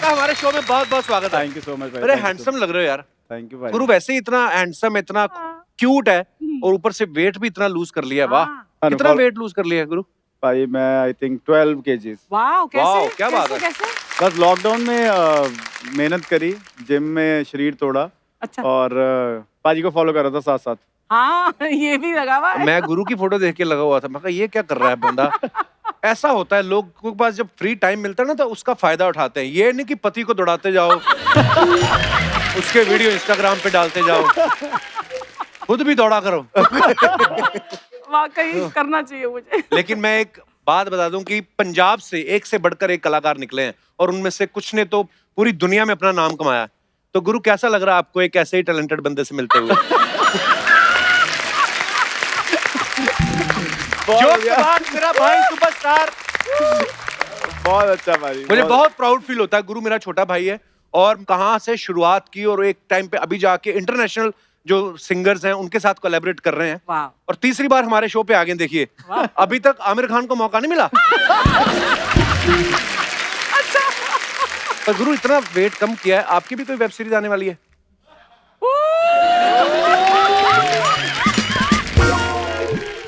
आपका हमारे शो में बहुत बहुत स्वागत है। थैंक यू सो मच भाई। अरे हैंडसम लग रहे हो यार। थैंक यू भाई। गुरु वैसे ही इतना हैंडसम, इतना क्यूट है और ऊपर से वेट भी इतना लूज कर लिया है। वाह, कितना वेट लूज कर लिया है गुरु? भाई मैं आई थिंक 12 kgs। वाह, कैसे? वाह, क्या बात है। कैसे? बस लॉकडाउन में मेहनत करी, जिम में शरीर तोड़ा। अच्छा। और पाजी को फॉलो कर रहा था साथ साथ। हाँ, ये भी लगा हुआ है। मैं गुरु की फोटो देख के लगा हुआ था, मैं कहा ये क्या कर रहा है बंदा। ऐसा होता है, लोग के पास जब फ्री टाइम मिलता है ना तो उसका फायदा उठाते हैं। ये नहीं कि पति को दौड़ाते जाओ उसके वीडियो इंस्टाग्राम पे डालते जाओ, खुद भी दौड़ा करो। वाकई करना चाहिए मुझे। लेकिन मैं एक बात बता दूं कि पंजाब से एक से बढ़कर एक कलाकार निकले हैं और उनमें से कुछ ने तो पूरी दुनिया में अपना नाम कमाया। तो गुरु कैसा लग रहा है आपको एक ऐसे ही टैलेंटेड बंदे से मिलते हुए? मेरा भाई सुपरस्टार। बहुत अच्छा भाई। मुझे बहुत प्राउड फील होता है। गुरु मेरा छोटा भाई है और कहाँ से शुरुआत की और एक टाइम पे अभी जाके इंटरनेशनल जो सिंगर्स हैं उनके साथ कोलैबोरेट कर रहे हैं। वाह। और तीसरी बार हमारे शो पे आ गए। देखिए, अभी तक आमिर खान को मौका नहीं मिला। पर गुरु इतना वेट कम किया है। आपकी भी कोई वेब सीरीज आने वाली है?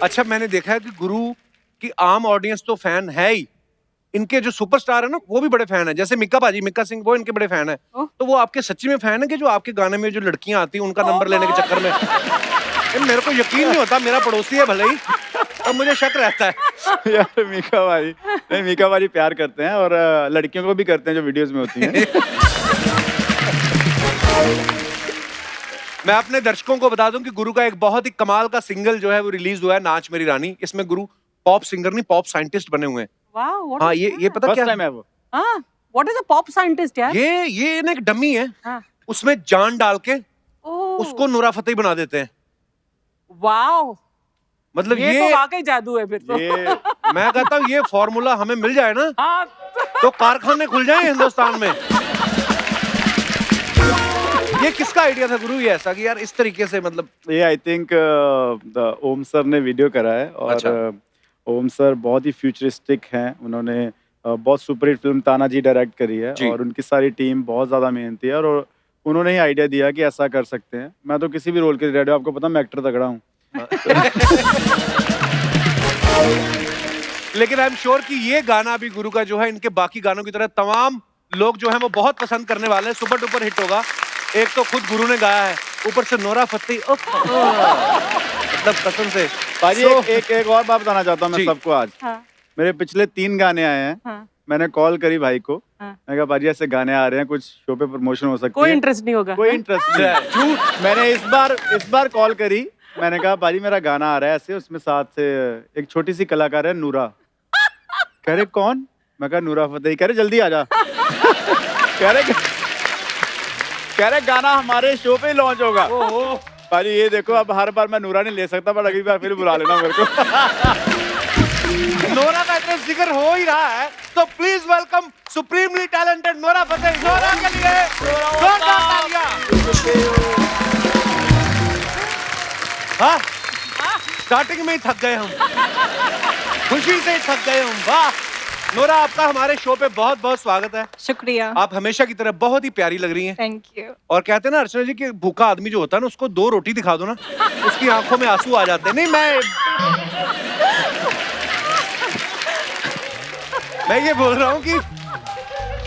अच्छा, मैंने देखा है कि गुरु की आम ऑडियंस तो फैन है ही, इनके जो सुपरस्टार है ना वो भी बड़े फैन है। जैसे मिक्का पाजी, मिक्का सिंह, वो इनके बड़े फैन है। तो वो आपके सच्ची में फैन है कि जो आपके गाने में जो लड़कियां आती हैं उनका नंबर लेने के चक्कर में? मेरे को यकीन नहीं होता, मेरा पड़ोसी है भले ही, तो मुझे शक रहता है। यार मीका भाई, नहीं मीका भाई प्यार करते हैं और लड़कियों को भी करते हैं जो वीडियोस में होती हैं। मैं अपने दर्शकों को बता दूं कि गुरु का एक बहुत ही कमाल का सिंगल जो है वो रिलीज हुआ है, नाच मेरी रानी। इसमें गुरु पॉप सिंगर नहीं, पॉप साइंटिस्ट बने हुए हैं। वाह, हाँ, ये पता क्या टाइम है वो? हाँ, what is a pop scientist यार? ये ना एक डमी है। हाँ। उसमें जान डाल के ओह, उसको नूरा फतेही बना देते हैं। वाह, मतलब ये तो वाकई जादू है फिर तो। मैं कहता हूँ ये फॉर्मूला हमें मिल जाए ना हाँ। तो कारखाने खुल जाए हिंदुस्तान में। ये किसका आइडिया था गुरु, ये ऐसा कि यार इस तरीके से, मतलब? ये आई थिंक ओम सर ने वीडियो करा है और अच्छा। ओम सर बहुत ही फ्यूचरिस्टिक हैं। उन्होंने बहुत सुपरहिट फिल्म तानाजी डायरेक्ट करी है और उनकी सारी टीम बहुत ज्यादा मेहनती है और उन्होंने ही आइडिया दिया कि ऐसा कर सकते हैं। मैं तो किसी भी रोल के लिए रेडी हूं, आपको पता मैं एक्टर तगड़ा हूँ। लेकिन आई एम श्योर कि ये गाना भी गुरु का जो है इनके बाकी गानों की तरह तमाम लोग जो है वो बहुत पसंद करने वाले हैं। सुपर डुपर हिट होगा। एक तो खुद गुरु ने गाया है, ऊपर से नूरा फतेही। मतलब कसम से भाजी एक और बात बताना चाहता हूँ मैं सबको आज। हाँ। मेरे पिछले 3 गाने आए हैं। हाँ। मैंने कॉल करी भाई को। हाँ। मैं कहा भाजी ऐसे गाने आ रहे हैं, कुछ शो पे प्रमोशन हो सकती है। कोई इंटरेस्ट नहीं होगा। कोई इंटरेस्ट नहीं है। झूठ। मैंने इस बार कॉल करी। मैंने कहा भाजी मेरा गाना आ रहा है ऐसे, उसमें साथ से एक छोटी सी कलाकार है नूरा। कह रहे कौन? मैं कहा नूरा फतेही। कह रहे जल्दी आ जा। कह रहे गाना हमारे शो पे ही लॉन्च होगा। भाजी ये देखो, अब हर बार मैं नूरा नहीं ले सकता, पर अगली बार फिर बुला लेना मेरे को। नोरा का इतना जिक्र हो ही रहा है तो please welcome supremely talented Nora Fatehi. Nora के लिए जोरदार तालियां। हाँ, स्टार्टिंग में ही थक गए हम, खुशी से ही थक गए हम। वाह नोरा, आपका हमारे शो पे बहुत बहुत स्वागत है। शुक्रिया। आप हमेशा की तरह बहुत ही प्यारी लग रही हैं। Thank you. और कहते हैं ना अर्चना जी कि भूखा आदमी जो होता है ना उसको 2 रोटी दिखा दो ना, उसकी आंखों में आंसू आ जाते हैं। नहीं, मैं ये बोल रहा हूँ कि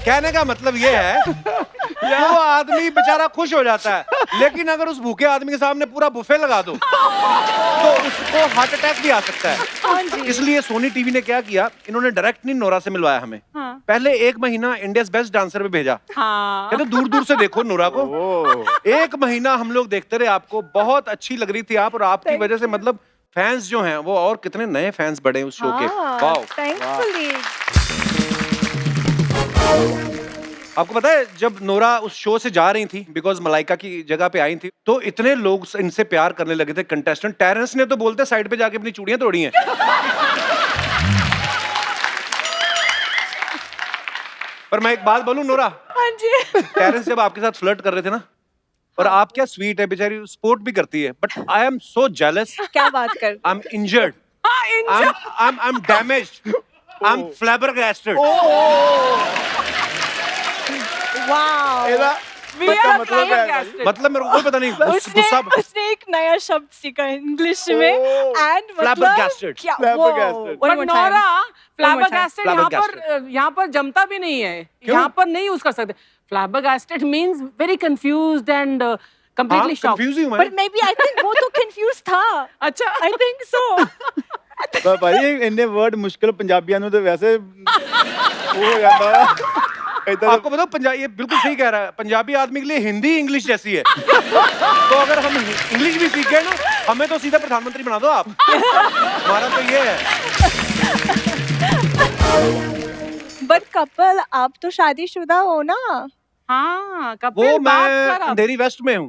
कहने का मतलब ये है वो आदमी बेचारा खुश हो जाता है, लेकिन अगर उस भूखे आदमी के सामने पूरा बुफे लगा दो तो उसको हार्ट अटैक भी आ सकता है। इसलिए सोनी टीवी ने क्या किया, इन्होंने डायरेक्ट नहीं नोरा से मिलवाया हमें। हाँ। पहले 1 महीना इंडियाज बेस्ट डांसर पे भेजा। हाँ। कहते दूर दूर से देखो नोरा को। 1 महीना हम लोग देखते रहे आपको, बहुत अच्छी लग रही थी आप, और आपकी वजह से मतलब फैंस जो हैं वो और कितने नए फैंस बढ़े उस शो के। Wow, thankfully. आपको पता है जब नोरा उस शो से जा रही थी, बिकॉज मलाइका की जगह पे आई थी, तो इतने लोग इनसे प्यार करने लगे थे कंटेस्टेंट। टेरेंस ने तो बोलते साइड पे जाके अपनी चूड़ियां तोड़ी हैं। पर मैं एक बात बोलूं नोरा, हाँ जी। टेरेंस जब आपके साथ फ्लर्ट कर रहे थे ना, और आप क्या स्वीट है, बेचारी स्पोर्ट भी करती है, but I am so jealous. क्या बात कर? I am injured, I am damaged, I am flabbergasted. Wow ਇਹਦਾ We इसका are मतलब है भाई। flabbergasted. मतलब मेरे को कोई पता नहीं उसने गुस्सा उसने एक नया शब्द सीखा इंग्लिश में Oh, एंड मतलब flabbergasted. क्या Flabbergasted. वो But Nora, flabbergasted Flabbergasted. यहाँ पर जमता भी नहीं है, यहाँ पर नहीं यूज कर सकते. Flabbergasted means very confused and हाँ completely shocked. कंफ्यूज ही हूँ बट मैं मे बी आई थिंक वो तो कंफ्यूज था अच्छा, आई थिंक सो ਪਰ ਭਾਈ ਇੰਨੇ ਵਰਡ ਮੁਸ਼ਕਿਲ ਪੰਜਾਬੀਆਂ ਨੂੰ ਤੇ ਵੈਸੇ ਉਹ ਹੋ ਜਾਂਦਾ ਆ ਇਦਾਂ आपको बताओ पंजाबी ये बिल्कुल सही कह रहा है पंजाबी आदमी के लिए हिंदी इंग्लिश जैसी है तो अगर हम इंग्लिश भी सीख गए ना हमें तो सीधा प्रधानमंत्री बना दो आप हमारा तो ये है बट कपल आप तो शादीशुदा हो ना हाँ, वो कपिल बात मैं कर अब. अंधेरी वेस्ट में हूँ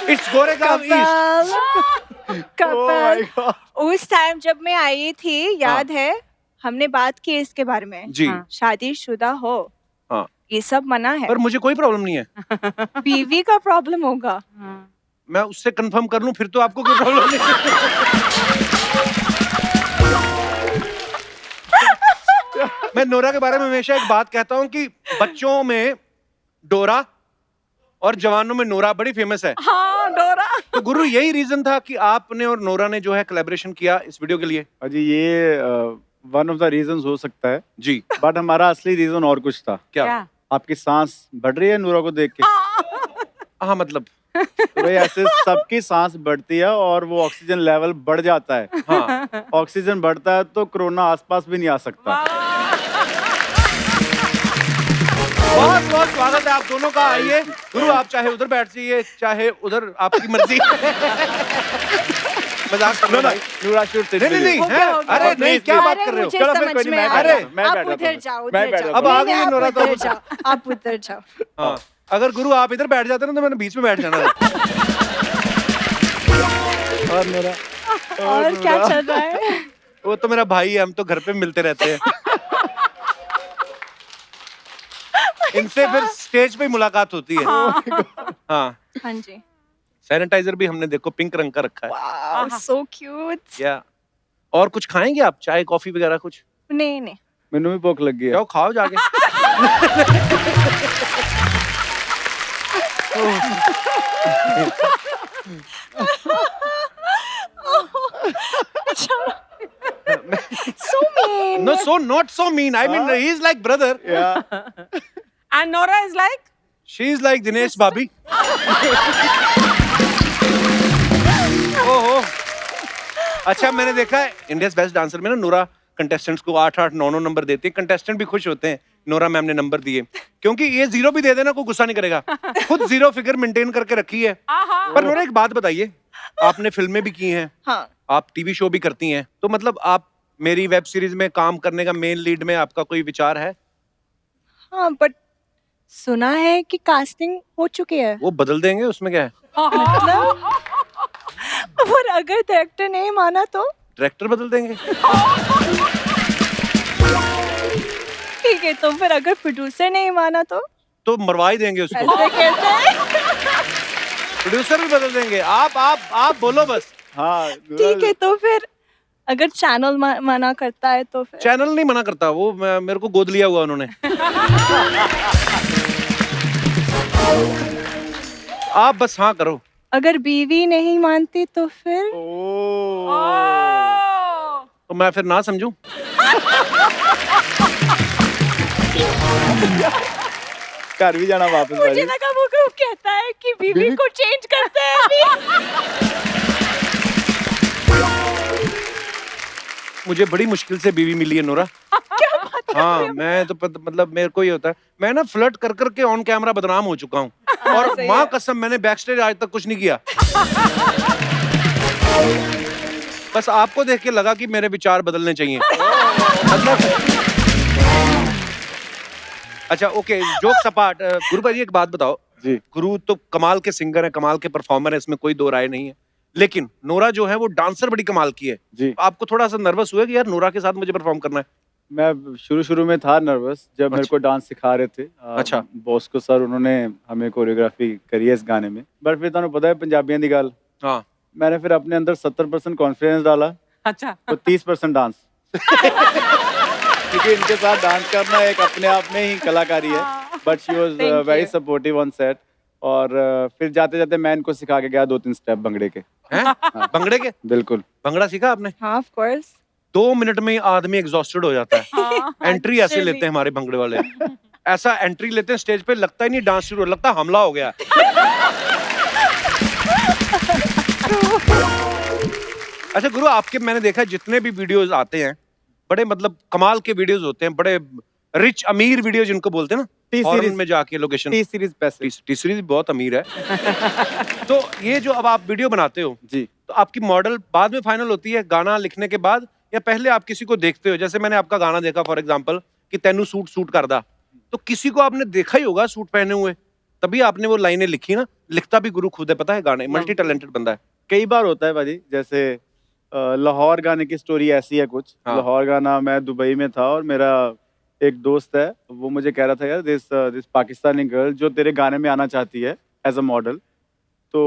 इट्स गोरेगांव ईस्ट कपल उस टाइम जब मैं आई थी याद है हमने बात की इसके बारे में जी हाँ. शादीशुदा हो हाँ ये सब मना है पर मुझे कोई प्रॉब्लम नहीं है बीवी का प्रॉब्लम होगा हाँ. मैं उससे कंफर्म कर लूं फिर तो आपको कोई प्रॉब्लम नहीं मैं नोरा के बारे में हमेशा एक बात कहता हूं कि बच्चों में डोरा और जवानों में नोरा बड़ी फेमस है हाँ, डोरा. तो गुरु यही रीजन था कि आपने और नोरा ने जो है कोलैबोरेशन किया इस वीडियो के लिए जी ये वन ऑफ द रीजंस हो सकता है जी बट हमारा असली रीजन और कुछ था क्या आपकी सांस बढ़ रही है नूरा को देख के हाँ मतलब तो भाई ऐसे सबकी सांस बढ़ती है और वो ऑक्सीजन लेवल बढ़ जाता है हाँ ऑक्सीजन बढ़ता है तो कोरोना आसपास भी नहीं आ सकता बहुत बहुत स्वागत है आप दोनों का आइए गुरु आप चाहे उधर बैठ जाइए चाहे उधर आपकी मर्जी मजाक कर रहा हूं भाई नूरा शुड सिट नहीं नहीं हो नहीं गया, है हो गया। अरे नहीं क्या बात अरे कर रहे हो मुझे चलो फिर समझ कोई नहीं, में मैं आ बैठ रहा है। जाता हूं, मैं आप बैठ उधर जाता हूं। जाओ मैं उधर बैठ जाओ जाता हूं। अब आ गई नहीं, है आप नोरा तो उधर बता। जाओ, आप उधर जाओ हाँ अगर गुरु आप इधर बैठ जाते ना तो मैंने बीच में बैठ जाना था और नूरा और क्या चल रहा है वो तो मेरा भाई है हम तो घर पे मिलते रहते हैं इनसे फिर स्टेज पे ही मुलाकात होती है हाँ हाँ जी सैनिटाइजर भी हमने देखो पिंक रंग का रखा है वाओ सो क्यूट या और कुछ खाएंगे आप चाय कॉफी वगैरह कुछ नहीं नहीं ਮੈਨੂੰ ਵੀ ਭੁੱਖ ਲੱਗੀ ਹੈ जाओ खाओ जाके so mean no so not so mean I mean he is like brother या And Nora is like, she is like Dinesh Bhabhi ओहो अच्छा मैंने देखा है इंडियाज बेस्ट डांसर में ना नोरा कंटेस्टेंट्स को 8-8 9-9 नंबर देते हैं कंटेस्टेंट भी खुश होते हैं नोरा मैम ने नंबर दिए क्योंकि ये जीरो भी दे देना कोई गुस्सा नहीं करेगा खुद जीरो फिगर मेंटेन करके रखी है आहा. पर नोरा एक बात बताइए आपने फिल्में भी की हैं हाँ आप टीवी शो भी करती हैं तो मतलब आप मेरी वेब सीरीज में काम करने का मेन लीड में आपका कोई विचार है हाँ बट सुना है कि कास्टिंग हो चुकी है वो बदल देंगे उसमें क्या है मतलब और अगर डायरेक्टर नहीं माना तो डायरेक्टर बदल देंगे ठीक है तो फिर अगर प्रोड्यूसर नहीं माना तो मरवा ही देंगे उसको ऐसे कैसे प्रोड्यूसर भी बदल देंगे आप बोलो बस हाँ ठीक है तो फिर अगर चैनल मना करता है तो फिर चैनल नहीं मना करता वो मेरे को गोद लिया हुआ उन्होंने आप बस हाँ करो अगर बीवी नहीं मानती तो फिर Oh. तो मैं फिर ना समझूं घर भी जाना वापस मुझे भाई लगा वो कहता है कि बीवी को चेंज करते हैं अभी मुझे बड़ी मुश्किल से बीवी मिली है नोरा हाँ मैं तो मतलब मेरे को ही होता है मैं ना फ्लर्ट कर करके ऑन कैमरा बदनाम हो चुका हूँ और सही माँ है। कसम मैंने बैक स्टेज आज तक कुछ नहीं किया बस आपको देख के लगा कि मेरे विचार बदलने चाहिए मतलब अच्छा ओके जोक सपाट गुरु भाई एक बात बताओ जी गुरु तो कमाल के सिंगर है कमाल के परफॉर्मर है इसमें कोई दो राय नहीं है लेकिन नोरा जो है वो डांसर बड़ी कमाल की है जी आपको थोड़ा सा नर्वस हुआ कि यार नोरा के साथ मुझे परफॉर्म करना है मैं शुरू में था नर्वस जब मेरे अच्छा। को डांस सिखा रहे थे अच्छा। बॉस्को सर उन्होंने हमें कोरियोग्राफी करी है इस गाने में बट फिर ਤੁਹਾਨੂੰ ਪਤਾ है पंजाबियों की गल हाँ मैंने फिर अपने अंदर 70% कॉन्फिडेंस डाला अच्छा. तो 30% डांस क्योंकि इनके साथ डांस करना एक अपने आप में ही कलाकारी है, but she was Thank very you. Supportive on set. और फिर जाते जाते मैं इनको सिखा के गया 2-3 स्टेप भंगड़े के। हैं भंगड़े के? बिल्कुल। भंगड़ा सीखा आपने? हाँ, ऑफ कोर्स। 2 मिनट में ही आदमी एग्जॉस्टेड हो जाता है। हाँ, एंट्री ऐसे लेते हैं हमारे भंगड़े वाले, ऐसा एंट्री लेते हैं स्टेज पे, लगता ही नहीं डांस शुरू, लगता है हमला हो गया। अच्छा गुरु, आपके मैंने देखा जितने भी वीडियोस आते हैं बड़े मतलब कमाल के वीडियोस होते हैं, बड़े रिच अमीर वीडियो जिनको बोलते हैं ना, फॉरेन में जाके लोकेशन। टी सीरीज पैसे। टी सीरीज बहुत अमीर है। तो ये जो अब आप वीडियो बनाते हो जी। तो आपकी मॉडल बाद में फाइनल होती है गाना लिखने के बाद, या पहले आप किसी को देखते हो? जैसे मैंने आपका गाना देखा फॉर एग्जांपल कि तेनू सूट कर दा, तो किसी को आपने देखा ही होगा सूट पहने हुए, तभी आपने वो लाइनें लिखी ना। लिखता भी गुरु खुद है, पता है, गाने मल्टी टैलेंटेड बंदा है। कई बार होता है भाजी, जैसे लाहौर गाने की स्टोरी ऐसी है कुछ। हाँ। लाहौर गाना मैं दुबई में था और मेरा एक दोस्त है, वो मुझे कह रहा था यार दिस पाकिस्तानी गर्ल जो तेरे गाने में आना चाहती है एज अ मॉडल। तो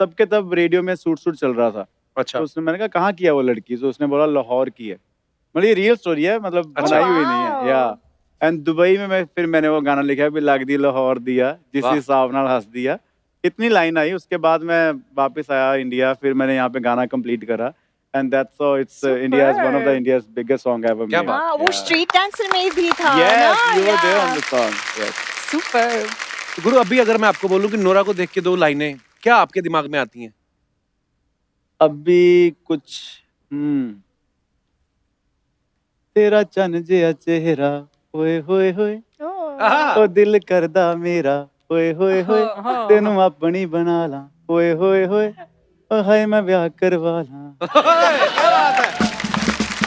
तब के तब रेडियो में सूट चल रहा था। अच्छा। तो उसने, मैंने कहा कहाँ किया वो लड़की, तो उसने बोला लाहौर की है। मतलब ये रियल स्टोरी है, मतलब अच्छा। बनाई हुई नहीं है। Wow. या एंड दुबई में फिर मैंने वो गाना लिखा भी लाग दी लाहौर दिया जिस वाह। हिसाब नाल हंस दिया। इतनी लाइन आई, उसके बाद मैं वापस आया इंडिया, फिर मैंने यहाँ पे गाना कंप्लीट करा and that's how it's India's one of the India's biggest song ever क्या मेड। बात। हाँ, वो स्ट्रीट डांसर में भी था यस, ना? You were there on Yeah. The song. Yes. Super. तो गुरु अभी अगर मैं आपको बोलूं कि नोरा को देख के 2 लाइनें क्या आपके दिमाग में आती हैं? अभी कुछ तेरा चन जिया चेहरा होए होए होए Oh. ओ दिल करदा मेरा होए होए होए तेनू अपनी बना ला होए होए होए ओ हाय मैं ब्याह करवा ला। क्या बात है,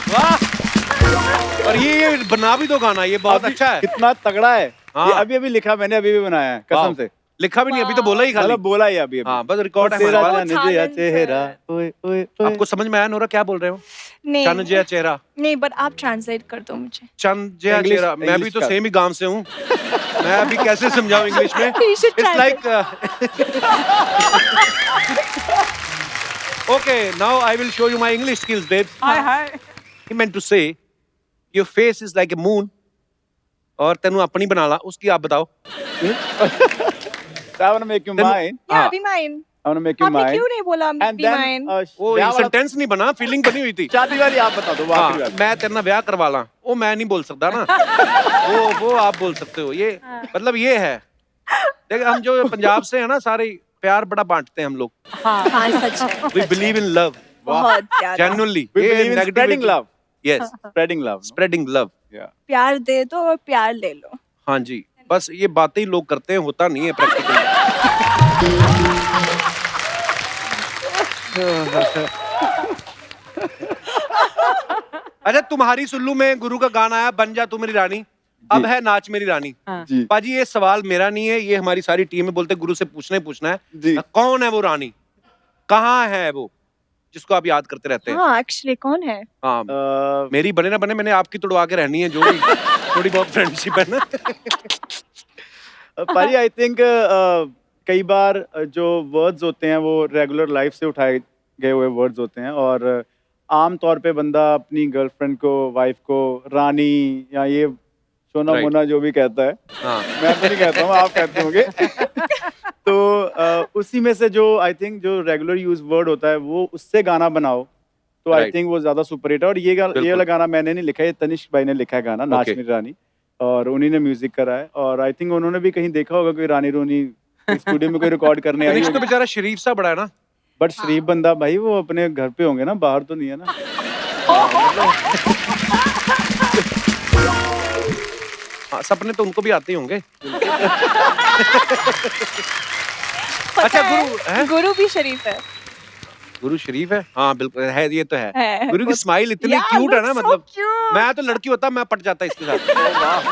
वाह। और ये बना भी दो गाना, ये बहुत अभी अच्छा है। कितना तगड़ा है। हाँ। ये अभी अभी लिखा मैंने, अभी भी बनाया है वाह। कसम से। लिखा भी नहीं, अभी तो बोला ही खाली। मतलब बोला ही अभी अभी। हाँ, बस रिकॉर्ड है तेरा हमारे पास। चन जिया talented। चेहरा होए होए होए। आपको समझ में आया नोरा क्या बोल रहे हो? नहीं चन जया चेहरा, नहीं, बट आप ट्रांसलेट कर दो मुझे। चंद जया English- चेहरा। मैं भी English तो का। सेम ही गांव से हूँ, मैं अभी कैसे समझाऊं इंग्लिश में? You should it's try like okay, now I will show you my English skills babe. Hi he meant to say your face is like a moon और तेनू अपनी बना ला, उसकी आप बताओ। I wanna make you mine. या हाँ। अभी mine. I wanna make you आपने mine. क्यों नहीं बोला And बी then माइन? वो ब्याह वाला- सेंटेंस नहीं बना, फीलिंग बनी हुई थी। शादी वाली आप बता दो, वो हाँ, आखिरी वाली। मैं तेरे ना ब्याह करवा ला, वो मैं नहीं बोल सकता ना। वो आप बोल सकते हो। ये मतलब ये है, देख हम जो पंजाब से है ना, सारे प्यार बड़ा बांटते हैं हम लोग। हाँ, सच है। वी बिलीव इन लव बहुत ज्यादा। Genuinely. We believe in spreading love. Yes, Spreading love. Spreading love. Yeah. प्यार दे दो और प्यार ले लो। हाँ जी, बस ये बातें ही लोग करते हैं, होता नहीं है प्रैक्टिकली। अच्छा, तुम्हारी सुल्लू में गुरु का गाना आया बन जा तू मेरी रानी, अब है नाच मेरी रानी। जी। पाजी ये सवाल मेरा नहीं है, ये हमारी सारी टीम में बोलते गुरु से पूछना ही पूछना है। जी। कौन है वो रानी, कहाँ है वो जिसको आप याद करते रहते हैं? हाँ, एक्चुअली कौन है? हाँ, मेरी बने ना बने, मैंने आपकी तोड़वा के रहनी है, जो भी थोड़ी बहुत फ्रेंडशिप है ना। पाजी आई थिंक कई बार जो वर्ड्स होते हैं वो रेगुलर लाइफ से उठाए गए हुए वर्ड्स होते हैं, और आम तौर पे बंदा अपनी गर्लफ्रेंड को, वाइफ को रानी या ये सोना Right. मोना जो भी कहता है, हाँ, मैं तो नहीं कहता हूँ, आप कहते होंगे। तो उसी में से जो आई थिंक जो रेगुलर यूज वर्ड होता है वो उससे गाना बनाओ तो आई Right. थिंक वो ज्यादा सुपर हिट है। और ये बिल्कुल। वाला गाना मैंने नहीं लिखा है, ये तनिष्क भाई ने लिखा है गाना, नाच Okay. मेरी रानी, और उन्हीं ने म्यूजिक करा है। और आई थिंक उन्होंने भी कहीं देखा होगा कोई रानी रोनी स्टूडियो में कोई रिकॉर्ड करने आई तनिष्क तो होगी। बेचारा शरीफ सा बड़ा है ना। बट शरीफ बंदा भाई, वो अपने घर पे होंगे ना, बाहर तो नहीं है ना। हाँ, सपने तो उनको भी आते ही होंगे। अच्छा गुरु है? गुरु भी शरीफ है। गुरु शरीफ है, हाँ बिल्कुल है, ये तो है। है। गुरु की स्माइल इतनी Yeah, क्यूट है ना, looks so मतलब cute. मैं तो लड़की होता मैं पट जाता इसके साथ। हाँ।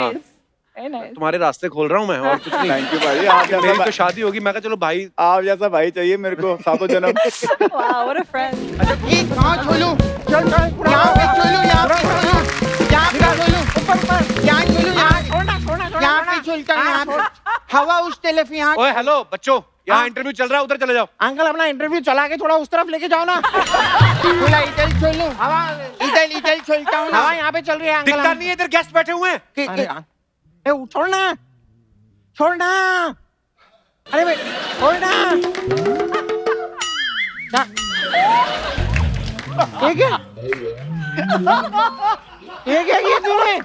Nice. Very nice. तुम्हारे रास्ते खोल रहा हूँ मैं, और कुछ नहीं। थैंक यू भाई, आप मेरी जैसा तो शादी होगी, मैं कहा चलो भाई। आप जैसा भाई चाहिए मेरे को सातों जन्म। Wow, what a friend. यहाँ छोलू, यहाँ पे छोलू, यहाँ पे छोलू, यहाँ पे छोलू, यहाँ छोलू, यहाँ पे छोलता है, यहाँ पे। हवा उस तरफ यहाँ ओए हेलो बच्चों, यहाँ हाँ? इंटरव्यू चल रहा है, उधर चले जाओ। अंकल अपना इंटरव्यू चला के थोड़ा उस तरफ लेके जाओ ना। थोड़ा इधर छोड़ लो हवा, इधर छोड़ता हूँ, हवा यहाँ पे चल रही है अंकल। दिखता नहीं है, इधर गेस्ट बैठे हुए हैं। छोड़ना छोड़ना, अरे भाई छोड़ना। ये क्या किया तूने?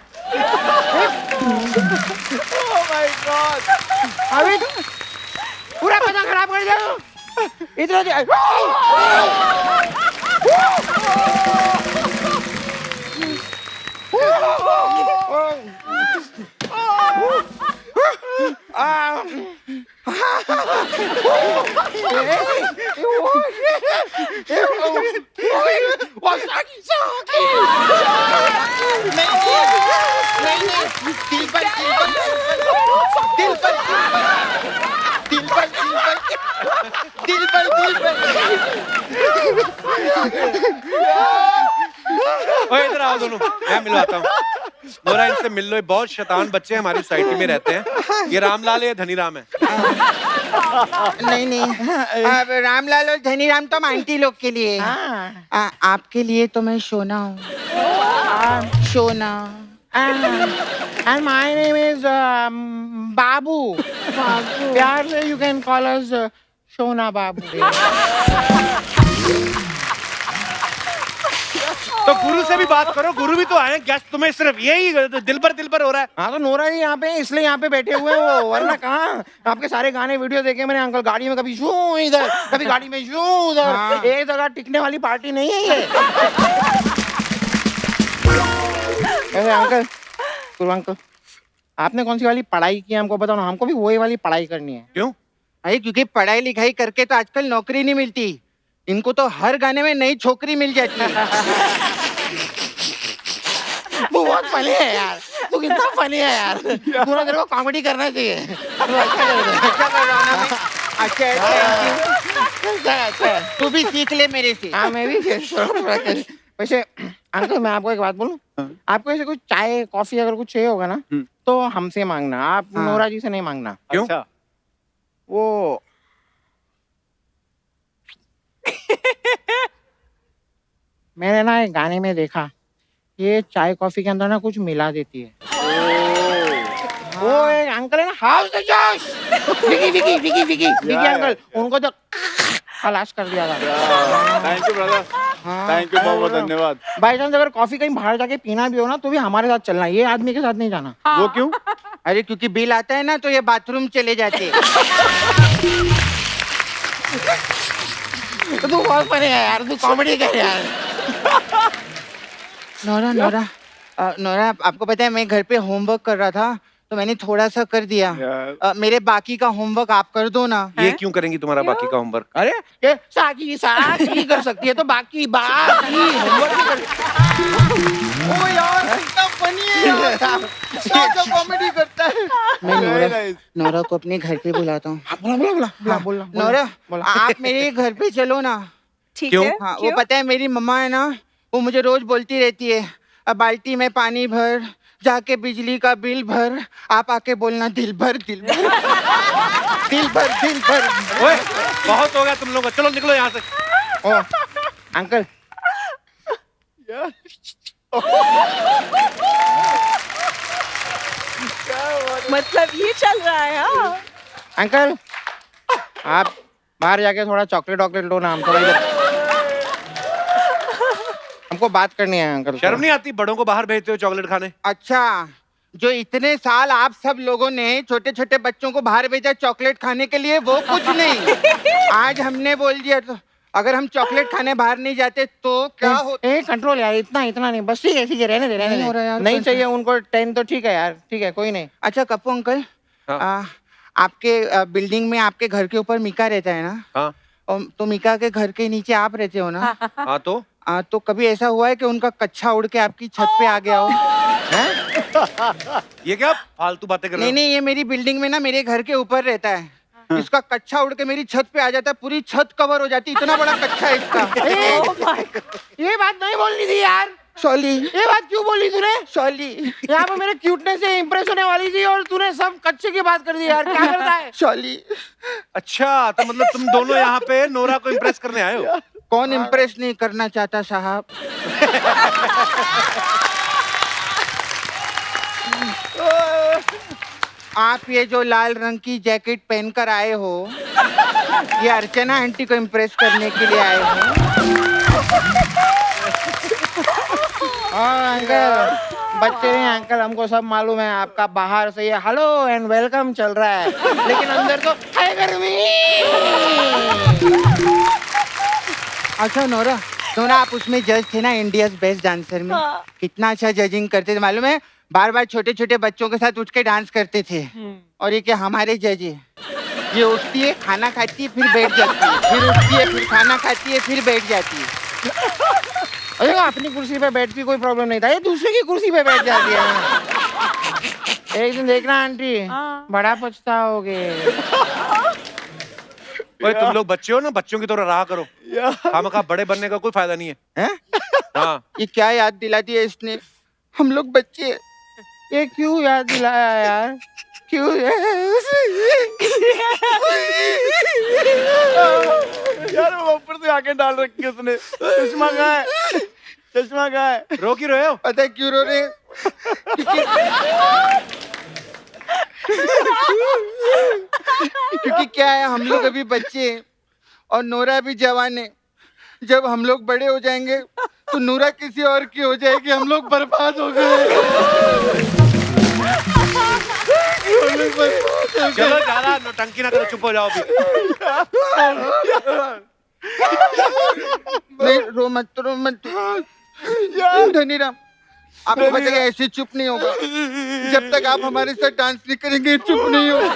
Oh my God! अभी पूरा पता खराब कर दिया तू। इधर ओए इधर आओ दोनों, मैं मिलवाता हूँ। नोरा इनसे मिल लो, ये बहुत शैतान बच्चे हमारी सोसाइटी में रहते हैं। ये रामलाल है, धनीराम है। नहीं अब रामलाल और धनीराम तो आंटी लोग के लिए है। आपके लिए तो मैं सोना हूँ। सोना। And my name is बाबू। प्यार से you can call us सोना बाबू। तो गुरु से भी बात करो, गुरु भी तो आए हैं। गेस्ट तुम्हें सिर्फ यही दिल पर हो रहा है। हाँ तो नोरा जी यहाँ पे हैं, इसलिए यहाँ पे बैठे हुए हैं वो, वरना कहाँ। आपके सारे गाने वीडियो देखे मैंने अंकल, गाड़ी में कभी शू इधर, कभी गाड़ी में शू उधर। एक जगह टिकने वाली पार्टी नहीं है ये। ऐसे अंकल, गुरु अंकल, आपने कौन सी वाली पढ़ाई की है हमको बताओ ना, हमको भी वही वाली पढ़ाई करनी है। क्यों? अरे क्योंकि पढ़ाई लिखाई करके तो आजकल नौकरी नहीं मिलती, इनको तो हर गाने में नई छोकरी मिल जाती है। वो बहुत फनी है यार, तू कितना फनी है यार, पूरा तेरे को कॉमेडी करना चाहिए। तू अच्छा कर रहा है ना। अच्छा तू भी सीख ले मेरे से। हाँ मैं भी वैसे अंकल मैं आपको एक बात बोलूं, आपको ऐसे कुछ चाय कॉफी अगर कुछ चाहिए होगा ना तो हमसे मांगना, आप नोरा जी से नहीं मांगना। क्यों? अच्छा। वो मैंने ना एक गाने में देखा, ये चाय कॉफी के अंदर ना कुछ मिला देती है। वो एक अंकल है ना, हाउस द जोश, विकी अंकल, उनको तो खलास कर दिया था। Thank you brother, thank you, बहुत बहुत धन्यवाद। बाई चांस अगर कॉफी कहीं बाहर जाके पीना भी हो ना तो भी हमारे साथ चलना, ये आदमी के साथ नहीं जाना। वो क्यों? अरे क्योंकि बिल आता है ना तो ये बाथरूम चले जाते। तो तू बहुत फनी है यार, तू कॉमेडी कर यार। नोरा आपको पता है मैं घर पे होमवर्क कर रहा था तो मैंने थोड़ा सा कर दिया। मेरे बाकी का होमवर्क आप कर दो ना। ये क्यों करेंगी तुम्हारा बाकी का होमवर्क? अरे ये साकी कर सकती है तो बाकी होमवर्क भी कर। ओ यार कितना फनी है यार, क्या कॉमेडी करता है। मैं नोरा को अपने घर पे बुलाता हूँ। बोला नोरा आप मेरे घर पे चलो ना। ठीक क्यों? है। हाँ वो पता है मेरी मम्मा है ना, वो मुझे रोज बोलती रहती है अब बाल्टी में पानी भर, जाके बिजली का बिल भर, आप आके बोलना दिल भर दिल भर दिल भर दिल भर। ओए बहुत हो गया तुम लोग, चलो निकलो यहाँ से। ओ अंकल मतलब ये चल रहा है। हाँ अंकल आप बाहर जाके थोड़ा चॉकलेट वॉकलेट लो ना, हम थोड़ा इधर हमको बात करनी है अंकल। शर्म नहीं आती बड़ों को बाहर भेजते हो चॉकलेट खाने? अच्छा जो इतने साल आप सब लोगों ने छोटे छोटे बच्चों को बाहर भेजा चॉकलेट खाने के लिए, वो कुछ नहीं। आज हमने बोल दिया तो अगर हम चॉकलेट खाने बाहर नहीं जाते तो क्या हो। कंट्रोल यार, इतना नहीं, बस ठीक है रहने दे नहीं चाहिए उनको 10 तो ठीक है यार, ठीक है कोई नहीं। अच्छा कप्पू अंकल, आपके बिल्डिंग में आपके घर के ऊपर मीका रहता है ना? हाँ। तो मीका के घर के नीचे आप रहते हो ना? हाँ तो कभी ऐसा हुआ है कि उनका कच्छा उड़ के आपकी छत पे आ गया हो? ये क्या फालतू बातें कर रहे हो? नहीं ये मेरी बिल्डिंग में ना मेरे घर के ऊपर रहता है, इसका कच्छा उड़ के मेरी छत पे आ जाता है, पूरी छत कवर हो जाती है, इतना बड़ा कच्छा है इसका। ये बात नहीं बोलनी थी यार। सॉली। ये बात क्यों बोली तूने? सॉली। यहाँ पे मेरे क्यूटनेस से इम्प्रेस होने वाली थी और तूने सब कच्चे की बात कर दी यार, क्या करता है? सॉली। अच्छा, तो मतलब तुम दोनों यहाँ पे नोरा को इम्प्रेस करने आए हो? कौन इम्प्रेस नहीं करना चाहता साहब? आप ये जो लाल रंग की जैकेट पहनकर आए हो, ये अर्चना आंटी को इम्प्रेस करने के लिए आए हो? हाँ अंकल, बच्चे नहीं अंकल, हमको सब मालूम है। आपका बाहर से ये हेलो एंड वेलकम चल रहा है, लेकिन अंदर तो है गर्मी। अच्छा नोरा, आप उसमें जज थे ना, इंडियाज बेस्ट डांसर में? हाँ। कितना अच्छा जजिंग करते थे मालूम है? बार बार छोटे छोटे बच्चों के साथ उठ के डांस करते थे। और ये क्या हमारे जज है? ये उठती है, खाना खाती है, फिर बैठ जाती है, फिर उठती है, फिर खाना खाती है, फिर बैठ जाती है। अरे अपनी कुर्सी पे बैठती कोई प्रॉब्लम नहीं था, ये दूसरे की कुर्सी पे बैठ जाती है। एक दिन देखना आंटी, बड़ा पछताओगे। ओए तुम लोग बच्चे हो ना, बच्चों की तरह रहा करो। खामखा बड़े बनने का कोई फायदा नहीं है। हैं? हाँ। ये क्या याद दिला दिया इसने? हम लोग बच्चे हैं। ये क्यों याद दिलाया यार? क्यों? यार वो ऊपर से आके डाल रखी है उसने। चश्मा कहाँ है? चश्मा कहाँ है? रो क्यों रहे हो? पता है क्यों रो रहे? क्योंकि क्या है, हम लोग अभी बच्चे हैं और नोरा भी जवान है। जब हम लोग बड़े हो जाएंगे तो नोरा किसी और की हो जाएगी, हम लोग बर्बाद हो गए। चलो ज्यादा नौटंकी ना करो, चुप हो जाओ अभी। नहीं रो मत, रो मत धनीराम। आपको पता है ऐसे चुप नहीं होगा। जब तक आप हमारे साथ डांस नहीं करेंगे चुप नहीं होगा।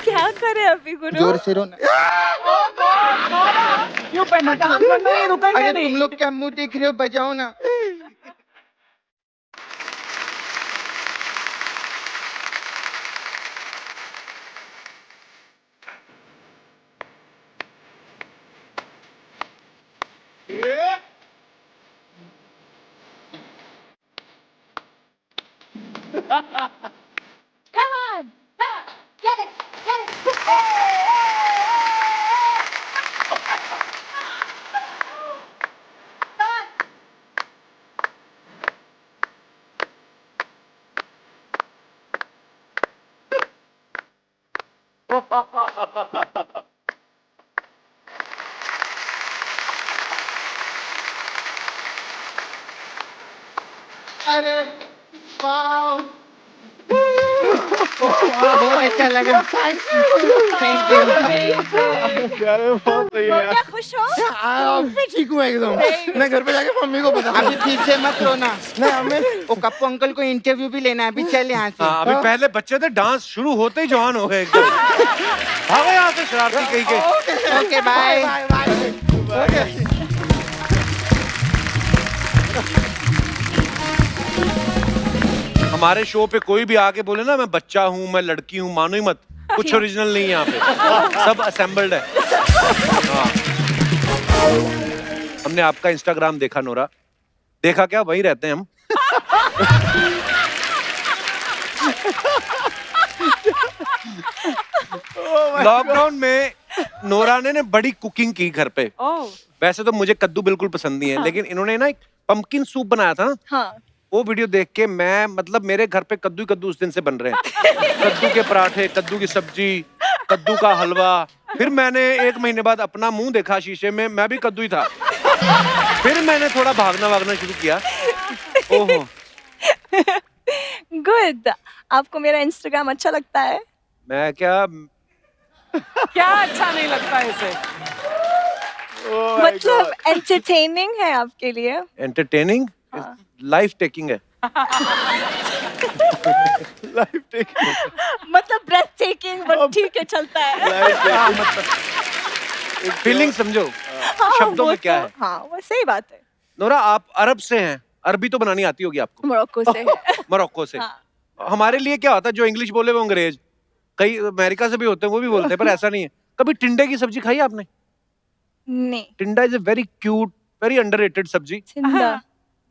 क्या करे अभी गुरु? जोर से रोना। क्यों पहना था? हम लोग नहीं रुकेंगे अरे नहीं। तुम लोग क्या मुंह देख रहे हो, बजाओ ना। Come on! Get it! Get it! अरे वाह, बहुत अच्छा लगा। Thank you. यार वो बहुत सही है यार। क्या खुश हो? मैं ठीक हूँ एकदम। मैं घर पे जाके मम्मी को बता। अभी फिर से मत रोना। नहीं हमें वो कप्पू अंकल को इंटरव्यू भी लेना है, अभी चल यहाँ से। हाँ, अभी पहले बच्चे थे, डांस शुरू होते ही जवान हो गए एकदम। भागो यहाँ से शरारती कहीं के। Okay bye. Bye bye. हमारे शो पे कोई भी आके बोले ना मैं बच्चा हूँ, मैं लड़की हूँ, मानो ही मत। कुछ ओरिजिनल नहीं है यहाँ पे, सब असेंबल्ड है। हाँ। हमने आपका इंस्टाग्राम देखा नोरा, देखा क्या, वही रहते हैं हम। लॉकडाउन में नोरा ने बड़ी कुकिंग की घर पे। ओह, वैसे तो मुझे कद्दू बिल्कुल पसंद नहीं है, लेकिन इन्होंने ना एक पंपकिन सूप बनाया था ना, हाँ। वो वीडियो देख के मैं, मतलब मेरे घर पे कद्दू ही कद्दू उस दिन से बन रहे हैं। कद्दू के पराठे, कद्दू की सब्जी, कद्दू का हलवा। फिर मैंने 1 महीने बाद अपना मुंह देखा शीशे में, मैं भी कद्दू ही था। फिर मैंने थोड़ा भागना शुरू किया। ओहो। गुड। आपको मेरा इंस्टाग्राम अच्छा लगता है? मैं क्या, क्या अच्छा नहीं लगता है इसे? मतलब एंटरटेनिंग है आपके लिए? एंटरटेनिंग, लाइफ टेकिंग है। Life take. मतलब ब्रेथ टेकिंग, बट ठीक है, चलता है। फीलिंग समझो हाँ, शब्दों वो में क्या तो- है। हाँ, वो सही बात है। नोरा, आप अरब से हैं, अरबी तो बनानी आती होगी आपको। मोरक्को से है। मोरक्को से। हाँ। हमारे लिए क्या होता है, जो इंग्लिश बोले वो अंग्रेज। कई अमेरिका से भी होते हैं, वो भी बोलते हैं, पर ऐसा नहीं है। कभी टिंडे की सब्जी खाई आपने? नहीं। टिंडा is a very cute, very underrated सब्जी। जिंदा।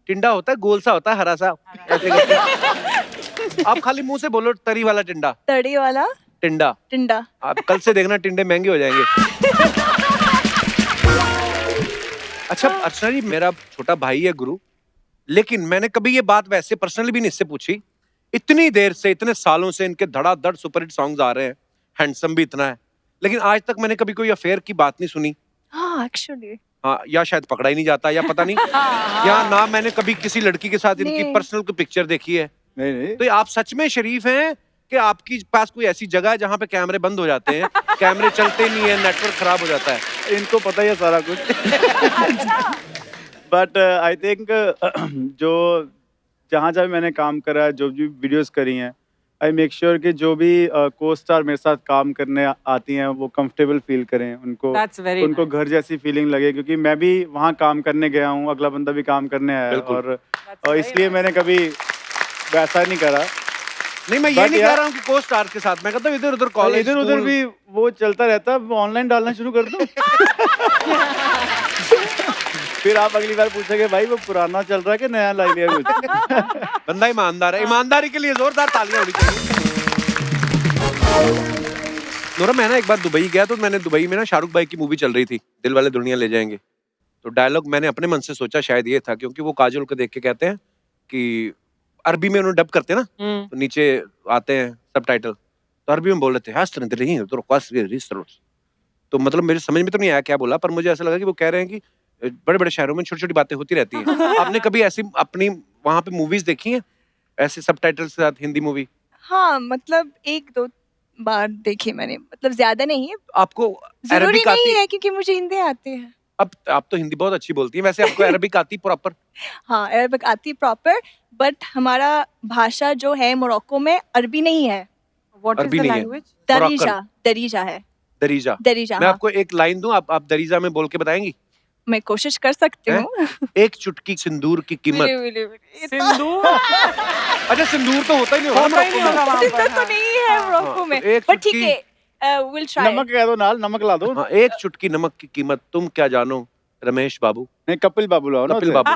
टिंडा होता है, गोल सा होता है, हरा सा, ऐसे करके। आप खाली मुंह से बोलो तरी वाला टिंडा। तड़ी वाला टिंडा। टिंडा। आप कल से देखना टिंडे महंगे हो जाएंगे। अच्छा अर्चना जी, मेरा छोटा भाई है गुरु, लेकिन मैंने कभी ये बात वैसे पर्सनली भी नहीं इससे पूछी। इतनी देर से, इतने सालों से इनके धड़ाधड़ सुपरहिट सॉन्ग्स आ रहे हैं, हैंडसम भी इतना है, लेकिन आज तक मैंने कभी कोई अफेयर की बात नहीं सुनी। हाँ एक्चुअली। हाँ, या शायद पकड़ा ही नहीं जाता, या पता नहीं, या ना मैंने कभी किसी लड़की के साथ इनकी नहीं। पर्सनल कोई पिक्चर देखी है। नहीं तो आप सच में शरीफ हैं कि आपकी पास कोई ऐसी जगह है जहाँ पे कैमरे बंद हो जाते हैं, कैमरे चलते नहीं है, नेटवर्क खराब हो जाता है? इनको पता ही है सारा कुछ। बट आई थिंक जो जहाँ जहाँ मैंने काम करा है, जो भी वीडियोस करी हैं, आई मेक श्योर कि जो भी को स्टार मेरे साथ काम करने आती हैं वो कंफर्टेबल फील करें, उनको That's very उनको nice. घर जैसी फीलिंग लगे, क्योंकि मैं भी वहाँ काम करने गया हूँ, अगला बंदा भी काम करने आया है, बिल्कुल। और इसलिए मैंने कभी वैसा नहीं करा। नहीं, मैं ये But नहीं यार- कह रहा हूँ कि को स्टार के साथ, मैं कहता हूँ इधर उधर और कॉलेज इधर उधर भी वो चलता रहता है, ऑनलाइन डालना शुरू कर दो। फिर आप अगली बार पूछेंगे भाई वो पुराना चल रहा है कि नया ला लिया कुछ। बंदा ईमानदार है, ईमानदारी के लिए जोरदार तालियां होनी चाहिए। नोरा, मैं ना एक बार दुबई गया, तो मैंने दुबई में ना शाहरुख भाई की मूवी चल रही थी, दिल वाले दुनिया ले जाएंगे। तो डायलॉग मैंने अपने मन से सोचा शायद ये था, क्योंकि वो काजोल को देख के कहते हैं कि अरबी में उन्होंने डब करते हैं ना, तो नीचे आते हैं सबटाइटल, तो अरबी में बोल रहे थे, तो मतलब मेरे समझ में तो नहीं आया क्या बोला, पर मुझे ऐसा लगा कि वो कह रहे हैं कि बड़े बड़े शहरों में छोटी छोटी बातें होती रहती हैं। आपने कभी ऐसी अपनी वहां पे मूवीज देखी हैं ऐसे सबटाइटल्स के साथ, हिंदी मूवी? हाँ मतलब 1-2 बार देखी मैंने, मतलब ज्यादा नहीं है। आपको जरूरी अरबिक नहीं आती? है क्योंकि मुझे हिंदी आती है। अब आप तो हिंदी बहुत अच्छी बोलती हैं, वैसे आपको अरबिक आती प्रॉपर? हाँ अरबिक आती प्रॉपर, बट हमारा भाषा जो है मोरक्को में अरबी नहीं है, What is अरबी the नहीं है। language? दरीजा। दरीजा है। दरीजा। दरीजा मैं हाँ। आपको एक लाइन दूं, आप दरीजा में बोल के बताएंगी? मैं कोशिश कर सकती हैं? हूँ। एक चुटकी सिंदूर की कीमत। सिंदूर अच्छा, सिंदूर तो होता ही नहीं होगा होता ही नहीं होगा वहाँ सिंदूर पर, तो हाँ। नहीं है मोरक्को में, तो एक पर ठीक चुटकी- है, विल ट्राई। नमक कह दो नाल, नमक ला दो। हाँ, एक चुटकी नमक की कीमत तुम क्या जानो रमेश बाबू, नहीं कपिल बाबू लाओ ना कपिल उसे। बाबू।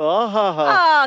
आहा,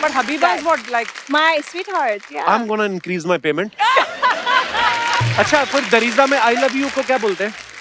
But Habiba is what, like my sweetheart yeah. I'm gonna increase my payment. अच्छा, फिर दरीजा में आई लव यू को क्या बोलते हैं?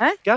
क्या?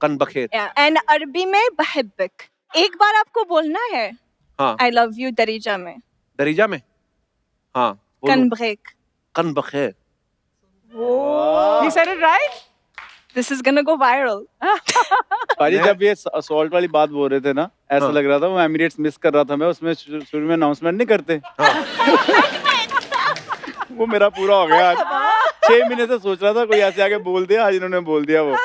कन बखेर। एंड अरबी में बहब्बक। एक बार आपको बोलना है हाँ, आई लव यू दरीजा में, दरीजा में। हाँ, कन बोलो। बगैक। कन बखेर। he said it right. This is gonna go viral. पाजी जब ये सॉल्ट वाली बात बोल रहे थे ना, ऐसा हाँ। लग रहा था वो एमिरेट्स मिस कर रहा था मैं, उसमें शुरू में अनाउंसमेंट नहीं करते। वो मेरा पूरा हो गया आज। 6 महीने से सोच रहा था कोई ऐसे आके बोल दिया, आज इन्होंने बोल दिया वो।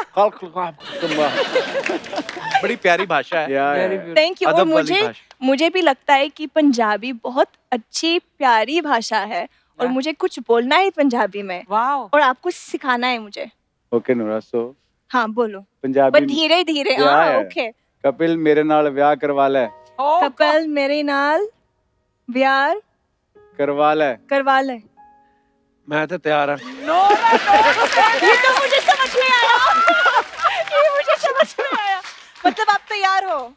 बड़ी प्यारी भाषा है। Very beautiful. Thank you. और अदब वाली मुझे भी लगता है कि पंजाबी बहुत अच्छी प्यारी भाषा है, और Yeah. मुझे कुछ बोलना है पंजाबी में, Wow. और आपको सिखाना है मुझे। ओके नूरा, सो हाँ बोलो, पंजाबी बट धीरे धीरे। Yeah, हाँ yeah. ओके। कपिल मेरे नाल व्याह करवा ले, Oh, कपल मेरे नाल प्यार करवा ले। करवा ले। मैं तो तैयार हूँ। ये तो मुझे समझ में आया। ये मुझे समझ में आया, मतलब आप तैयार हो?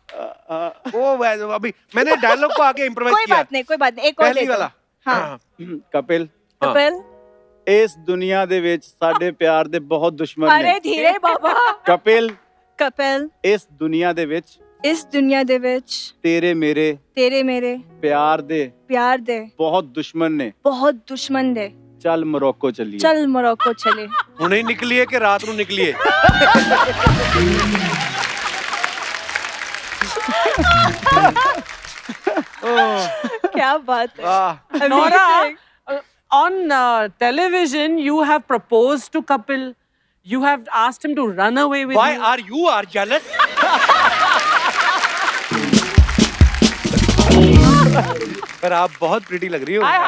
वो वैसे अभी मैंने डायलॉग को आगे इम्प्रोवाइज कोई किया। बात नहीं, कोई बात नहीं, एक और पहली दे दो। वाला। हाँ कपिल, हाँ। कपिल। इस दुनिया दे विच साडे प्यार दे बहुत दुश्मन अरे ने। धीरे बाबा। कपिल, कपिल इस दुनिया दे विच इस दुनिया दे विच तेरे मेरे तेरे मेरे प्यार दे प्यार दे बहुत दुश्मन ने। बहुत दुश्मन दे। चल मोरक्को चलिए। चल मोरक्को चले। हुणे ही निकली है कि रात को निकली है? क्या बात है। वाह। Nora, Amazing. on television, you have proposed to Kapil. You have asked him to run away with Why you. are you are jealous? पर आप बहुत प्रीटी लग रही हो। Hi, hi.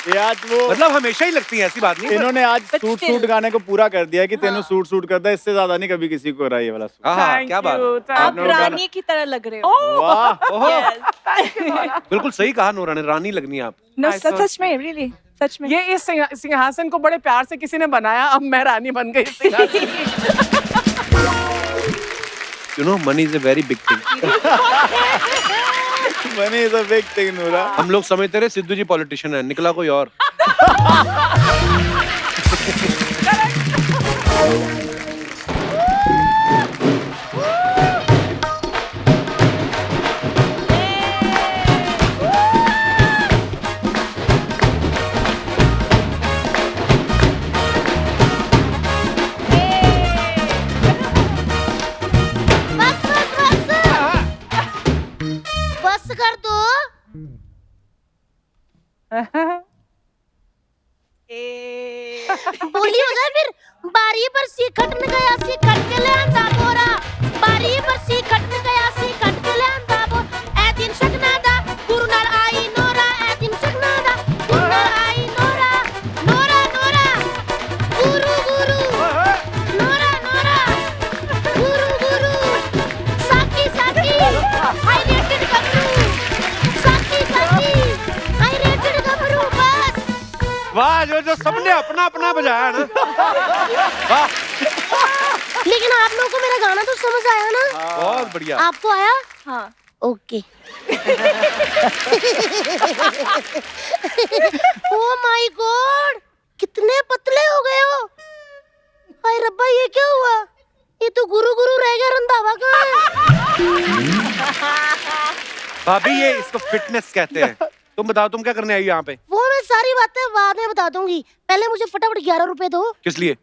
ये आज वो मतलब हमेशा ही लगती है, ऐसी बात नहीं। इन्होंने आज But सूट still. सूट गाने को पूरा कर दिया कि तेनू सूट सूट करता है, इससे ज्यादा नहीं कभी किसी को रहा ये वाला सूट। हाँ, Thank क्या बात you, है। thank आप आपने वो गाना- रानी की तरह लग रहे हो वाह ओहो, Yes. बिल्कुल सही कहा नूरा ने, रानी लगनी है आप। No, I thought- सच में रियली सच में ये इस सिंहासन को बड़े प्यार से किसी ने बनाया, अब मैं रानी बन गई इस सिंहासन की। You know, money is a very big thing. Money is a big thing नूरा। हम लोग समझते रहे सिद्धू जी पॉलिटिशियन है, निकला कोई और। बस कर दो। बोली हो जाए फिर। बारी पर सी खट में गया सी खट के ले आंदा बोरा। बारी पर सी खट में गया सी खट के ले आंदा बो। ए दिन सकना दा गुरु नाल आई नोरा। ए दिन सकना दा गुरु नाल आई नोरा। नोरा नोरा गुरु गुरु नोरा नोरा गुरु गुरु साकी साकी हाई रेटेड गबरू। साकी साकी हाई रेटेड गबरू। बस वाह, जो सबने अपना अपना बजाया ना। वाह, लेकिन आप लोगों को मेरा गाना तो समझ आया ना? बहुत बढ़िया। आपको आया? हाँ ओके। ओ माय गॉड, कितने पतले हो गए हो। हाय रब्बा, ये क्या हुआ? ये तो गुरु गुरु रह गया, रंधावा कहाँ है? भाभी, ये इसको फिटनेस कहते हैं। तुम बताओ, तुम क्या करने आई हो यहाँ पे? वो मैं सारी बातें बाद में बता दूंगी, पहले मुझे फटाफट 11 रुपए दो। किस लिए?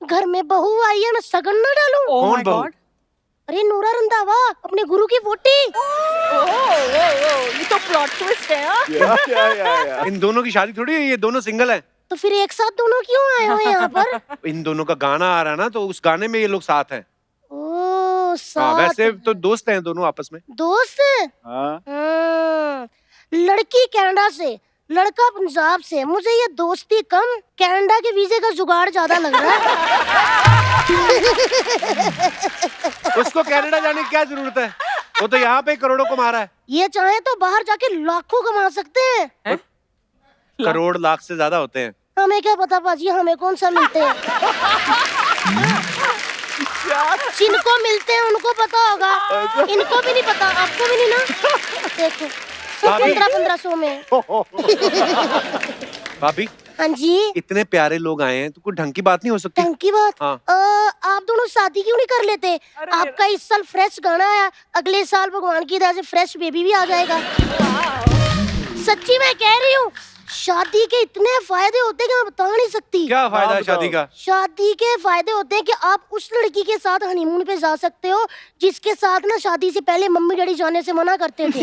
घर में बहू आई है, मैं सगन ना डालूं। Oh कौन my बहू? God. अरे नूरा रंधावा, अपने गुरु की वोटी। ये तो प्लॉट ट्विस्ट है हाँ? या। इन दोनों की शादी थोड़ी है, ये दोनों सिंगल हैं। तो फिर एक साथ दोनों क्यों आए हो यहाँ पर? इन दोनों का गाना आ रहा है ना, तो उस गाने में ये लोग साथ हैं। ओ हाँ, साथ वैसे तो दोस्त हैं दोनों आपस में। दोस्त हैं? हाँ। लड़की कनाडा से, लड़का पंजाब से, मुझे ये दोस्ती कम, कनाडा के वीजे का जुगाड़ ज्यादा लग रहा है। उसको कनाडा जाने की क्या जरूरत है? वो तो यहाँ पे करोड़ों कमा रहा है। ये चाहे तो बाहर जाके लाखों कमा सकते हैं। करोड़ लाख से ज्यादा होते हैं। हमें क्या पता पाजी, हमें कौन सा मिलते हैं। जिनको मिलते हैं उनको पता होगा, इनको भी नहीं पता, आपको भी नहीं ना। देखो भाभी। 1500 में। भाभी, हाँ जी, इतने प्यारे लोग आए हैं तो कोई ढंग की बात नहीं हो सकती? ढंग की बात। हाँ। आप दोनों शादी क्यों नहीं कर लेते? आपका इस साल फ्रेश गाना आया, अगले साल भगवान की दया से फ्रेश बेबी भी आ जाएगा। सच्ची मैं कह रही हूँ, शादी के इतने फायदे होते हैं कि मैं बता नहीं सकती। क्या फायदा है बताओ। शादी का? शादी के फायदे होते हैं कि आप उस लड़की के साथ हनीमून पे जा सकते हो जिसके साथ ना शादी से पहले मम्मी डैडी जाने से मना करते थे।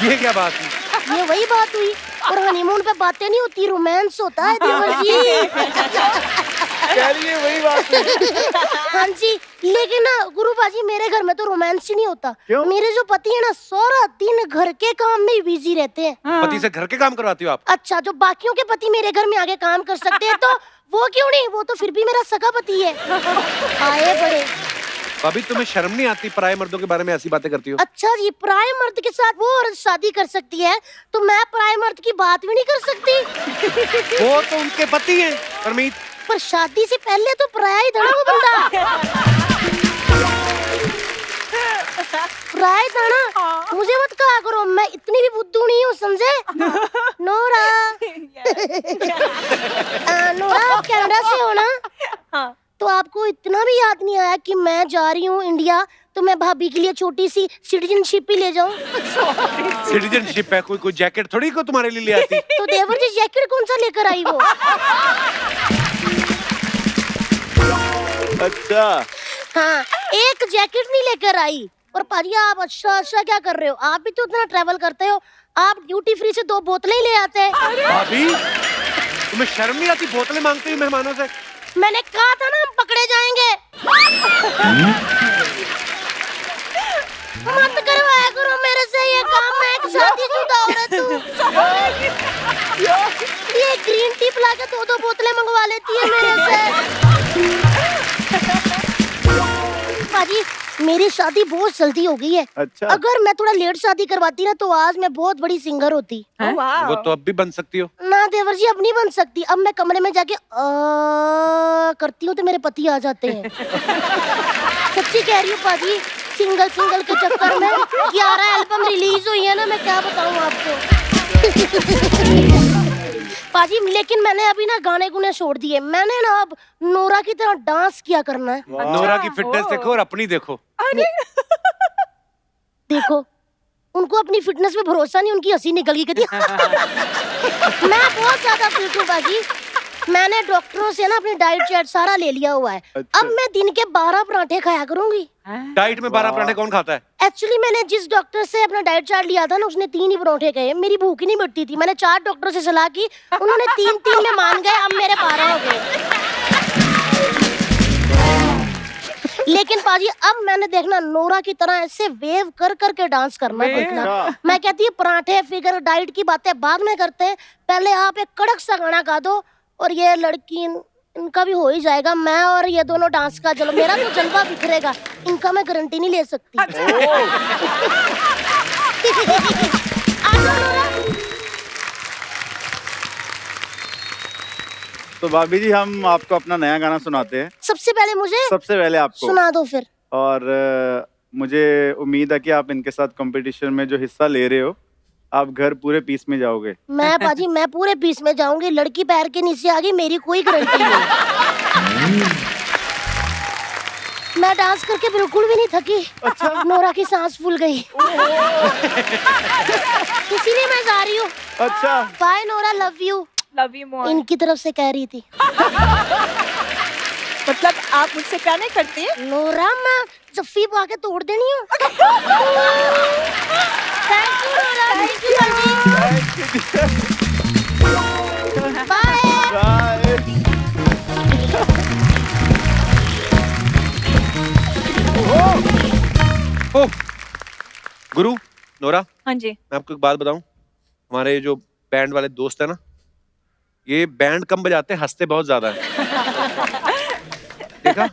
ये क्या बात है? ये वही बात हुई। और हनीमून पे बातें नहीं होती, रोमांस होता है देवर जी। कह रही है वही बात है। हाँ जी, लेकिन ना गुरु बाजी, मेरे घर में तो रोमांस ही नहीं होता। क्यों? मेरे जो पति है ना, सारा दिन घर के काम में बिजी रहते हैं। पति से घर के काम करवाती हो आप? अच्छा, जो बाकियों के पति मेरे घर में आके काम कर सकते हैं तो वो क्यों नहीं? वो तो फिर भी मेरा सगा पति है। आए बड़े। भाभी, तुम्हें शर्म नहीं आती पराये मर्दों के बारे में ऐसी बातें करती हो? अच्छा जी, पराये मर्द के साथ वो औरत शादी कर सकती है तो मैं पराये मर्द की बात भी नहीं कर सकती? वो तो उनके पति हैं परमीत। पर शादी से पहले तो पराया ही था ना वो बंदा। पराया था ना। मुझे मत कहा करो, मैं इतनी भी बुद्धू नहीं हूँ, समझे? नोरा। नोरा, आप कनाडा से हो ना? हाँ। तो आपको इतना भी याद नहीं आया कि मैं जा रही हूँ इंडिया, तो मैं भाभी के लिए छोटी सी सिटीजनशिप ही ले जाऊं? सिटीजनशिप है, कोई जैकेट थोड़ी को तुम्हारे लिए ले आती। तो देवर जी जैकेट कौन सा लेकर आई वो? अच्छा। हाँ, एक जैकेट नहीं लेकर आई। और पाजी, आप अच्छा क्या कर रहे हो? आप भी तो उतना ट्रैवल करते हो, आप ड्यूटी फ्री से 2 बोतलें ही ले आते हैं। भाभी, तुम्हें शर्म नहीं आती बोतलें मांगते हुए मेहमानों से? मैंने कहा था ना हम पकड़े जाएंगे। मत करवाया करो मेरे से ये काम, मैं एक शादीशुदा औरत हूँ। 2 बोतलें मंगवा लेती है मेरे से। पाजी मेरी शादी बहुत जल्दी हो गई है। अच्छा। अगर मैं थोड़ा लेट शादी करवाती ना तो आज मैं बहुत बड़ी सिंगर होती। वो तो अब भी बन सकती हो। ना देवर जी अब नहीं बन सकती। अब मैं कमरे में जाके करती हूँ तो मेरे पति आ जाते हैं। सच्ची कह रही हूँ पाजी, सिंगल के चक्कर में 11 एल्बम रिलीज हुई है ना, मैं क्या बताऊँ आपको। पाजी लेकिन मैंने अभी ना गाने गुने छोड़ दिए। मैंने ना अब नोरा की तरह डांस किया करना है। नोरा की फिटनेस देखो और अपनी देखो। देखो उनको अपनी फिटनेस पे भरोसा नहीं, उनकी हंसी निकल गई कहती मैं बहुत ज्यादा फिट हूँ बाजी। मैंने डॉक्टरों से ना अपनी डाइट चार्ट सारा ले लिया हुआ है। अच्छा। अब मैं दिन के 12 पराठे खाया करूंगी। डाइट में 12 पराठे कौन खाता है? एक्चुअली मैंने जिस डॉक्टर से अपना डाइट चार्ट लिया था ना उसने 3 ही पराठे कहे। मेरी भूख ही नहीं मिटती थी। मैंने 4 डॉक्टरों से सलाह की, उन्होंने 3 में मान गए। अब मेरे 12 हो गए। लेकिन पाजी अब मैंने देखना नोरा की तरह ऐसे वेव कर के डांस करना देखना। मैं कहती हूँ पराठे फिगर डाइट की बातें बाद में करते हैं, पहले आप एक कड़क सा गाना गा दो और ये लड़की इनका भी हो ही जाएगा। मैं और ये दोनों डांस का चलो, मेरा तो जलवा बिखरेगा, इनका मैं गारंटी नहीं ले सकती। आ जाओ नोरा। तो भाभी जी हम आपको अपना नया गाना सुनाते हैं। सबसे पहले मुझे सबसे पहले आपको सुना दो फिर। और मुझे उम्मीद है कि आप इनके साथ कंपटीशन में जो हिस्सा ले रहे हो आप घर पूरे पीस में जाओगे। मैं पाजी मैं पूरे पीस में जाऊंगी। लड़की पैर के नीचे आ गई मेरी कोई गारंटी नहीं। मैं डांस करके बिल्कुल भी नहीं थकी। अच्छा? नोरा की सांस फूल गई। इसीलिए मैं जा रही हूँ। अच्छा। Bye Nora, love you. Love you more. इनकी तरफ से कह रही थी। मतलब आप मुझसे क्या नहीं करती? नोरा मैं जफ्फी पा के तोड़ देनी हूँ। Thank you Nora, thank you bye. ओ गुरु, नोरा, हाँ जी। मैं आपको एक बात बताऊं। हमारे जो बैंड वाले दोस्त है ना, ये बैंड कम बजाते हैं, हंसते बहुत ज्यादा है। देखा?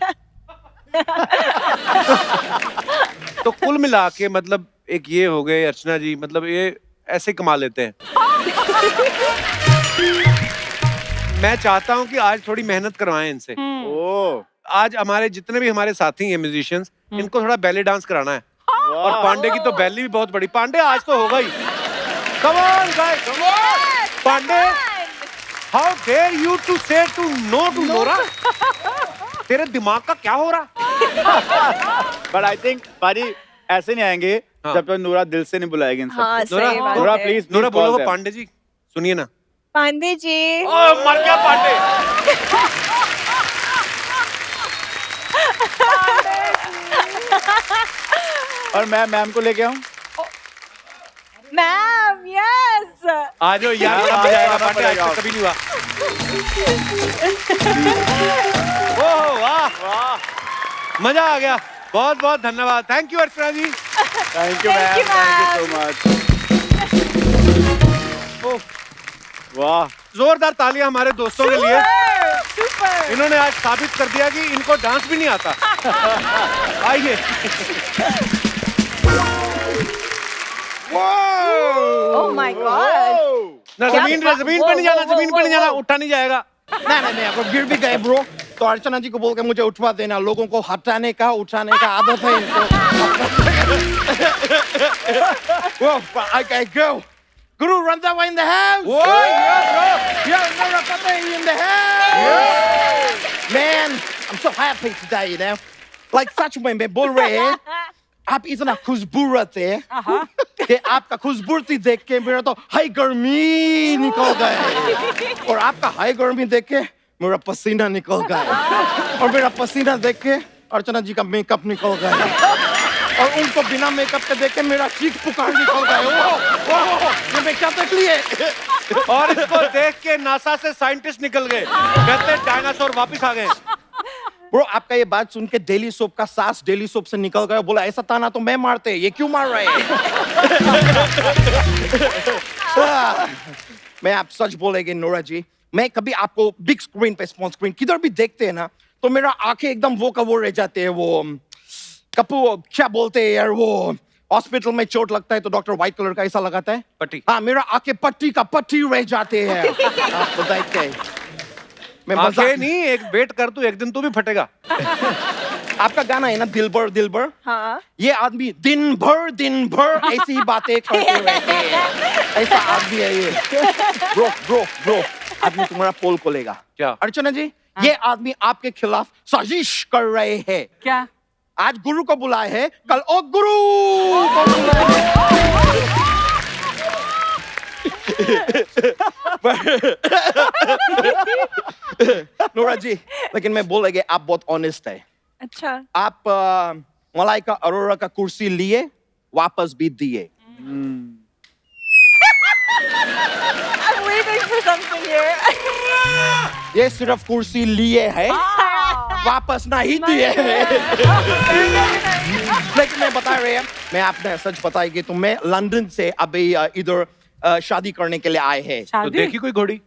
तो कुल मिला के मतलब एक ये हो गए अर्चना जी, मतलब ये ऐसे कमा लेते हैं। मैं चाहता हूं कि आज थोड़ी मेहनत करवाएं इनसे। ओ आज हमारे जितने भी हमारे साथी हैं म्यूजिशियंस, इनको थोड़ा बैले डांस कराना है। और पांडे की तो बैली भी बहुत बड़ी। पांडे आज तो होगा ही। Come on guys, come on. Pandey, how dare you to say to no to Nora? तेरे दिमाग का क्या हो रहा? बट आई थिंक पाजी ऐसे नहीं आएंगे हाँ। जब तक नूरा दिल से नहीं बुलाएगी इन हाँ, सबको। नोरा, सही बात नोरा है। प्लीज नोरा बोलो पांडे जी, सुनिए ना। पांडे जी। ओ मर गया पांडे। और मैं मैम को लेके आऊं? Ma'am, yes. आ जाओ यार, यार, अब जाएगा आना पांडे, आज पड़ेगा। तक कभी नहीं हुआ। ओह वाह वाह, मजा आ गया। बहुत बहुत धन्यवाद। Thank you Archana ji. Thank you ma'am, you, thank you so much. वाह, जोरदार तालियां हमारे दोस्तों के लिए। सुपर। इन्होंने आज साबित कर दिया कि इनको डांस भी नहीं आता। आइए। Oh my God. ना जमीन पे नहीं जाना, जमीन पे नहीं जाना, उठा नहीं जाएगा। नहीं अगर गिर भी गए ब्रो तो अर्चना जी को बोल के मुझे उठवा देना। लोगों को हटाने का उठाने का आदत है इनको। Whoa, I go. Guru, run that way in the house. Whoa, yeah, bro. Yo, Nora Fateh in the house. Man, I'm so happy today, you know. Like सच में मैं बोल रहे हैं, आप इतना खूबसूरत है कि आपका खूबसूरती देख के मेरा तो हाई गर्मी निकल गए। और आपका हाई गर्मी देख के मेरा पसीना निकल गया। और मेरा पसीना देख के अर्चना जी का मेकअप निकल गया। और उनको बिना मेकअप के देख के मेरा चीख पुकार निकल गया। ये मैं क्या देख लिए? और इसको देख के नासा से साइंटिस्ट निकल गए, कहते हैं डायनासोर वापस आ गए। ब्रो आपका ये बात सुन के डेली सोप का सांस डेली सोप से निकल गया। बोला ऐसा ताना तो मैं मारते, ये क्यों मार रहे हैं? मैं आप सच बोलेंगे नोरा जी, मैं कभी आपको बिग स्क्रीन पे स्मॉल स्क्रीन किधर भी देखते हैं ना तो मेरा आंखें एकदम वो का वो रह जाते हैं वो कपू क्या बोलते हैं यार वो हॉस्पिटल में चोट लगता है तो डॉक्टर व्हाइट कलर का ऐसा लगाता है पट्टी। हाँ मेरा आंखें पट्टी का पट्टी रह जाते हैं आप बताइए मैं आंखें मजाक नहीं, एक वेट कर तू, एक दिन तू भी फटेगा। आपका गाना है ना दिलबर दिलबर हाँ ये आदमी दिन भर ऐसी ही बातें करते रहते हैं ऐसा आदमी है ये ब्रो ब्रो ब्रो आदमी तुम्हारा पोल खोलेगा क्या? अर्चना जी ये आदमी आपके खिलाफ साजिश कर रहे हैं क्या? आज गुरु को बुलाए हैं कल ओ गुरु को बुलाए नोरा जी लेकिन मैं बोलेंगे आप बहुत ऑनेस्ट है अच्छा आप मलाइका अरोरा का कुर्सी लिए वापस भी दिए I'm waiting for something here. ये सिर्फ कुर्सी लिए है वापस नहीं दिए लेकिन मैं बता रहे हैं मैं आपने सच बताएगी तो मैं लंदन से अभी इधर शादी करने के लिए आए हैं तो शादी? देखी कोई घोड़ी?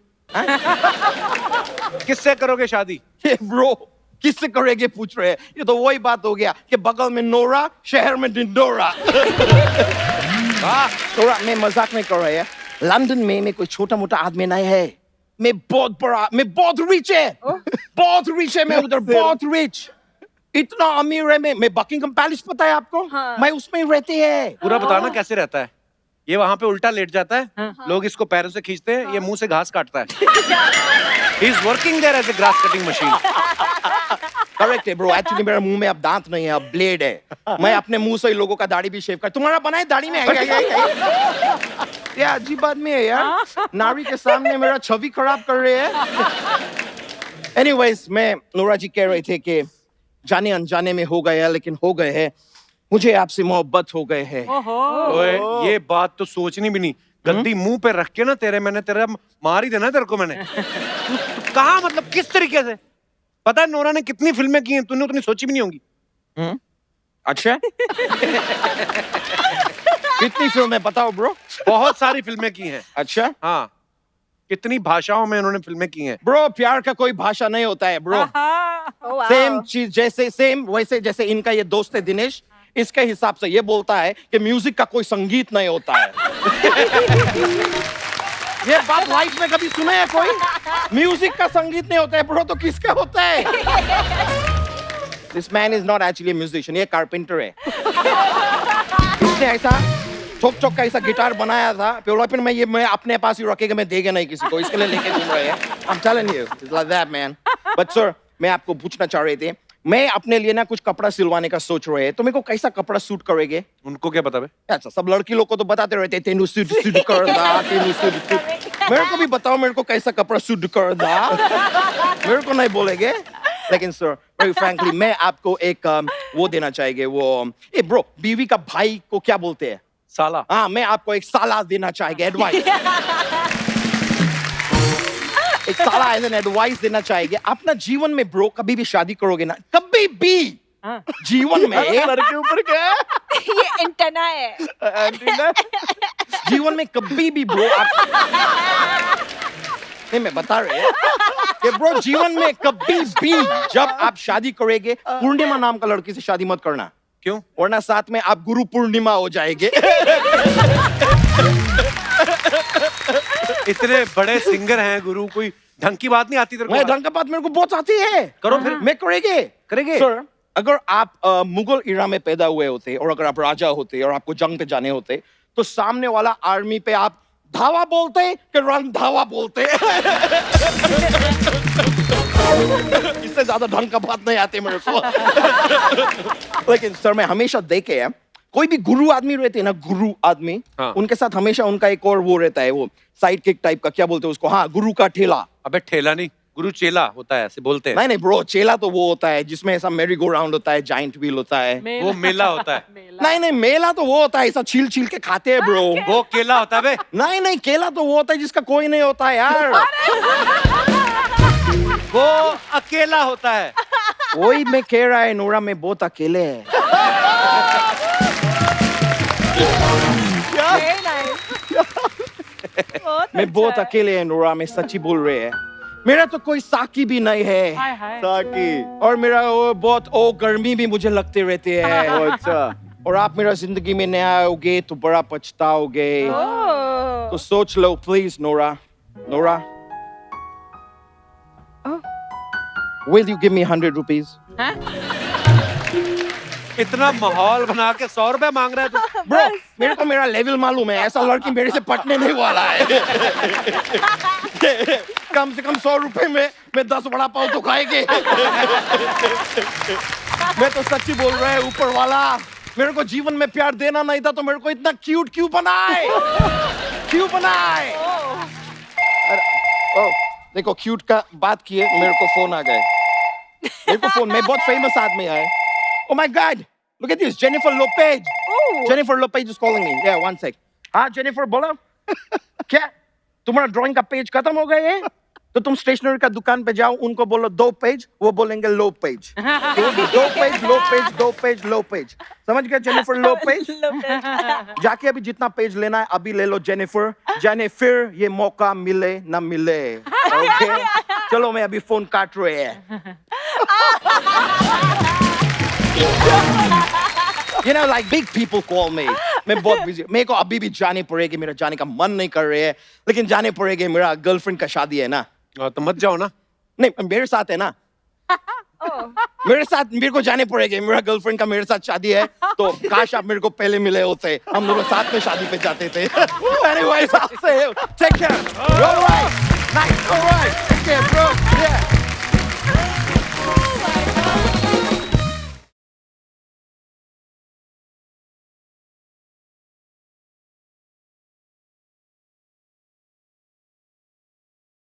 किससे करोगे शादी? ये ब्रो किससे करेंगे पूछ रहे हैं ये तो वही बात हो गया कि बगल में नोरा शहर में डिंडोरा नोरा मैं मजाक नहीं कर रहा है लंदन में मैं कोई छोटा मोटा आदमी नहीं है मैं बहुत बड़ा मैं बहुत रिच है मैं उधर बहुत रिच इतना अमीर है मैं बकिंगम पैलेस पता है आपको हाँ। मैं उसमें रहती है पूरा बताना कैसे रहता है? ये वहां पे उल्टा लेट जाता है, लोग इसको पैरों से खींचते हैं, ये मुंह से घास काटता है। He is working there as a grass cutting machine. Correct है ब्रो एक्चुअली मेरे मुंह में अब दांत नहीं है अब ब्लेड है मैं अपने मुंह से ही लोगों का दाढ़ी भी शेव कर तुम्हारा बनाए दाढ़ी में है ये अजीब आदमी है यार नारी के सामने मेरा छवि खराब कर रहे हैं एनीवेज मैं नोरा जी कह रहे थे कि जाने अनजाने में हो गया लेकिन हो गए हैं मुझे आपसे मोहब्बत हो गए हैं ओए, ये बात तो सोचनी भी नहीं। गद्दी मुंह पे रख के ना मैंने तेरा मार ही देना तेरे को मैंने। तू कहाँ मतलब किस तरीके से? पता है नोरा ने कितनी फिल्में की हैं, तूने उतनी सोची भी नहीं होंगी। अच्छा कितनी फिल्में बताओ ब्रो बहुत सारी फिल्में की हैं। अच्छा हाँ, कितनी भाषाओं में उन्होंने फिल्में की हैं। ब्रो प्यार का कोई भाषा नहीं होता है ब्रो Oh, wow. सेम चीज जैसे सेम वैसे जैसे इनका ये दोस्त है दिनेश इसके हिसाब से ये बोलता है कि म्यूजिक का कोई संगीत नहीं होता है ये बात लाइफ में कभी सुना है कोई म्यूजिक का संगीत नहीं होता है ब्रो तो किसका होता है this man is not actually musician ये कारपेंटर है इसने ऐसा ठोक ठोक का ऐसा गिटार बनाया था फिर मैं अपने पास ही रखेगा मैं देगा नहीं किसी को इसके लिए लेके घूम रहे हैं I'm telling you it's like that man but sir मैं आपको पूछना चाह रहे थे मैं अपने लिए ना कुछ कपड़ा सिलवाने का सोच रहे हैं तो मेरे को कैसा कपड़ा सूट करेंगे उनको क्या पता बे? अच्छा सब लड़की लोग को तो बताते रहते हैं तेनू सूट सूट कर दा तेनू सूट मेरे को भी बताओ मेरे को कैसा कपड़ा सूट कर दा मेरे को नहीं बोलेंगे लेकिन सर वेरी फ्रैंकली मैं आपको एक वो देना चाहेंगे वो ए ब्रो बीवी का भाई को क्या बोलते हैं साला। हाँ मैं आपको एक साला देना चाहेंगे एडवाइस एक साला एज एन एडवाइस देना चाहेंगे अपना जीवन में ब्रो कभी भी शादी करोगे ना कभी भी जीवन में लड़के ऊपर क्या है? ये एंटेना है जीवन में कभी भी ब्रो नहीं मैं बता रहे हैं कि ब्रो जीवन में कभी भी जब आप शादी करेंगे पूर्णिमा नाम का लड़की से शादी मत करना क्यों? वरना साथ में आप गुरु पूर्णिमा हो जाएंगे इतने बड़े सिंगर हैं गुरु, कोई ढंग की बात नहीं आती तेरे मैं को? ढंग का बात मेरे को बहुत आती है करो फिर। मैं करेंगे सर अगर आप मुगल इरा में पैदा हुए होते और अगर आप राजा होते और आपको जंग पे जाने होते तो सामने वाला आर्मी पे आप धावा बोलते कि रन धावा बोलते इससे ज्यादा ढंग का बात नहीं आती मेरे को लेकिन सर मैं हमेशा देखे हैं कोई भी गुरु आदमी रहते हैं ना गुरु आदमी हाँ। उनके साथ हमेशा उनका एक और वो रहता है वो साइड किक टाइप का क्या बोलते हैं उसको हाँ गुरु का ठेला अबे ठेला नहीं, गुरु चेला होता है ऐसे बोलते हैं। नहीं ब्रो चेला तो वो होता है जिसमें ऐसा मेरी गो राउंड होता है जाइंट व्हील होता है वो मेला होता है। नहीं मेला तो वो होता है ऐसा छील छील के खाते हैं ब्रो वो केला होता है बे। नहीं केला तो वो होता है जिसका कोई नहीं होता है यार वो अकेला होता है। वही मैं कह रहा है नोरा में बहुत अकेले है Very nice. बहुत मैं बहुत अच्छा है। अकेले है नोरा में सच्ची बोल रहे हैं मेरा तो कोई साकी भी नहीं है हाय हाय साकी। और मेरा वो बहुत गर्मी भी मुझे लगते रहते हैं ओह, अच्छा। और आप मेरा जिंदगी में नहीं आओगे तो बड़ा पछताओगे तो सोच लो please Nora Nora will you give me 100 rupees इतना माहौल बना के 100 रुपए मांग रहा है तू। ब्रो मेरे को मेरा लेवल मालूम है ऐसा लड़की मेरे से पटने नहीं वाला है कम से कम 100 रुपए में मैं 10 वड़ा पाव तो खाएंगे मैं तो सच्ची बोल रहा है ऊपर वाला मेरे को जीवन में प्यार देना नहीं था तो मेरे को इतना क्यूट क्यों बनाए ओ देखो क्यूट का बात किए मेरे को फोन आ गए मेरे को फोन में बहुत फेमस आदमी है Oh my God! Look at this, Jennifer Lopez. Jennifer Lopez is calling me. Yeah, one sec. हाँ Jennifer बोलो क्या तुम्हारा ड्राइंग का पेज खत्म हो गया है तो तुम स्टेशनरी का दुकान पे जाओ उनको बोलो 2 पेज वो बोलेंगे लो पेज 2 पेज लो पेज समझ गया जेनिफर लो पेज जाके अभी जितना पेज लेना है अभी ले लो जेनिफर ये मौका मिले ना मिले ओके चलो मैं अभी फोन काट रहे हैं You know, like big people call me. मैं बहुत busy. मेरे को अभी भी जाने पड़ेगी मेरा जाने का मन नहीं कर रहे है लेकिन जाने पड़ेगी मेरा गर्लफ्रेंड का शादी है ना तो मत जाओ ना। नहीं मेरे साथ है ना मेरे साथ मेरे को जाने पड़ेगी मेरा गर्लफ्रेंड का मेरे साथ शादी है तो काश आप मेरे को पहले मिले होते हम दोनों साथ में शादी पे जाते थे Anyways, I'll say it. Take care. All right.